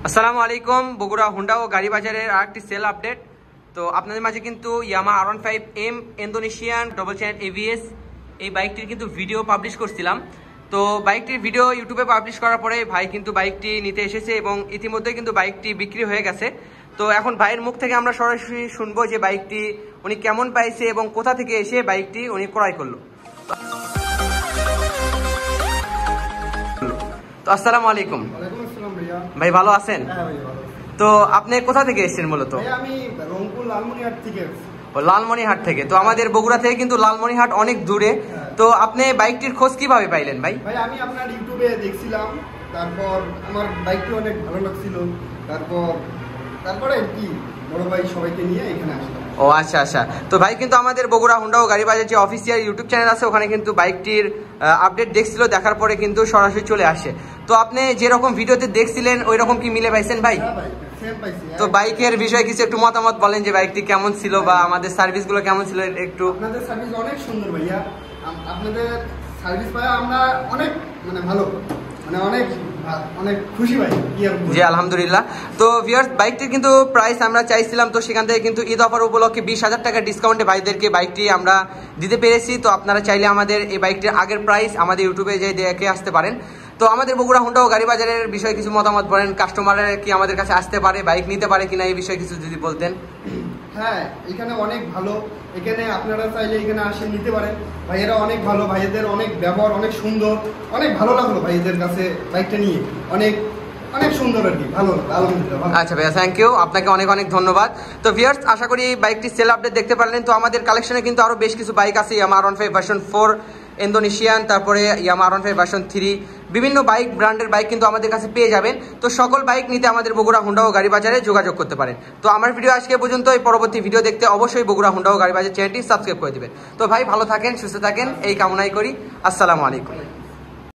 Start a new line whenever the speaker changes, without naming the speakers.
আসসালামু আলাইকুম। বগুড়া হুন্ডা ও গাড়ি বাজারের আরেকটি সেল আপডেট। তো আপনাদের মাঝে কিন্তু Yamaha R15M Indonesian double channel ABS এই বাইকটির কিন্তু ভিডিও পাবলিশ করছিলাম। তো বাইকটির ভিডিও ইউটিউবে পাবলিশ করার পরে ভাই কিন্তু বাইকটি নিতে এসেছে এবং ইতিমধ্যে কিন্তু বাইকটি বিক্রি হয়ে গেছে। তো এখন ভাইয়ের মুখ থেকে আমরা সরাসরি শুনবো যে বাইকটি উনি কেমন পাইছে এবং কোথা থেকে এসে বাইকটি উনি ক্রয় করলো। তো আসসালামু আলাইকুম ভাই, ভালো আছেন? তো আপনি কোথা থেকে এসেছেন মূলত?
আমি রংপুর লালমনিহাট থেকে।
লালমনিহাট থেকে? তো আমাদের বগুড়া থেকে কিন্তু লালমনিহাট অনেক দূরে। তো আপনি বাইকটির খোঁজ কিভাবে পাইলেন ভাই?
ভাই আমি আপনার ইউটিউবে দেখছিলাম, তারপর আমার বাইকটি অনেক ভালো লাগছিল, তারপরে কি বড় ভাই সবাইকে নিয়ে এখানে আসলাম।
ও আচ্ছা আচ্ছা। তো ভাই কিন্তু আমাদের বগুড়া হুন্ডা ও গাড়ি বাজার যে অফিসিয়াল ইউটিউব চ্যানেল আছে ওখানে কিন্তু বাইকটির আপডেট দেখছিল, দেখার পরে কিন্তু সরাসরি চলে আসে। তো আপনি যেরকম ভিডিওতে দেখছিলেন ওই রকম কি মিলে পাইছেন ভাই? তো বাইকের বিষয়ে কিছু একটু মতামত বলেন যে বাইকটি কেমন ছিল বা আমাদের সার্ভিসগুলো কেমন ছিল একটু।
আপনাদের সার্ভিস অনেক সুন্দর ভাইয়া, আপনাদের সার্ভিস পাওয়া আমরা অনেক ভালো, অনেক খুশি ভাই।
জি আলহামদুলিল্লাহ। তো ভিউয়ার্স, বাইকটির কিন্তু প্রাইস আমরা চাইছিলাম, তো সেখান থেকে কিন্তু ঈদ অফার উপলক্ষে 20,000 টাকা ডিসকাউন্টে ভাইদেরকে বাইকটি আমরা দিতে পেরেছি। তো আপনারা চাইলে আমাদের এই বাইকটির আগের প্রাইস আমাদের ইউটিউবে যে দেখে আসতে পারেন। তো আমাদের বগুড়া হুন্ডা ও গাড়ি বাজারের বিষয়ে কিছু মতামত বলেন, কাস্টমারের কি আমাদের কাছে আসতে পারে, বাইক নিতে পারে কিনা, এই বিষয়ে কিছু যদি বলতেন।
হ্যাঁ, এখানে অনেক ভালো, এখানে আপনারা চাইলে এখানে আসে নিতে পারেন। ভাইয়েরা অনেক ভালো, ভাইয়েদের অনেক ব্যবহার অনেক সুন্দর, অনেক ভালো লাগলো ভাইয়েদের কাছে বাইকটা নিয়ে, অনেক অনেক সুন্দর আর কি, ভালো আলহামদুলিল্লাহ।
আচ্ছা ভাইয়া, থ্যাংক ইউ, আপনাকে অনেক অনেক ধন্যবাদ। তো ভিউয়ার্স, আশা করি এই বাইকটি সেল আপডেট দেখতে পারলেন। তো আমাদের কালেকশনে কিন্তু আরো বেশ কিছু বাইক আছে, ইয়ামাহা R15 ভার্সন 4 ইন্দোনেশিয়ান, তারপরে ইয়ামাহা R15 ভার্সন 3, বিভিন্ন বাইক ব্র্যান্ডের বাইক কিন্তু আমাদের কাছে পেয়ে যাবেন। তো সকল বাইক নিতে আমাদের বগুড়া হুন্ডা ও গাড়ি বাজারে যোগাযোগ করতে পারেন। তো আমার ভিডিও আজকে পর্যন্ত, এই পরবর্তী ভিডিও দেখতে অবশ্যই বগুড়া হুন্ডা ও গাড়ি বাজার চ্যানেলটি সাবস্ক্রাইব করে দিবেন। তো ভাই ভালো থাকেন, সুস্থ থাকেন এই কামনাই করি। আসসালামু আলাইকুম।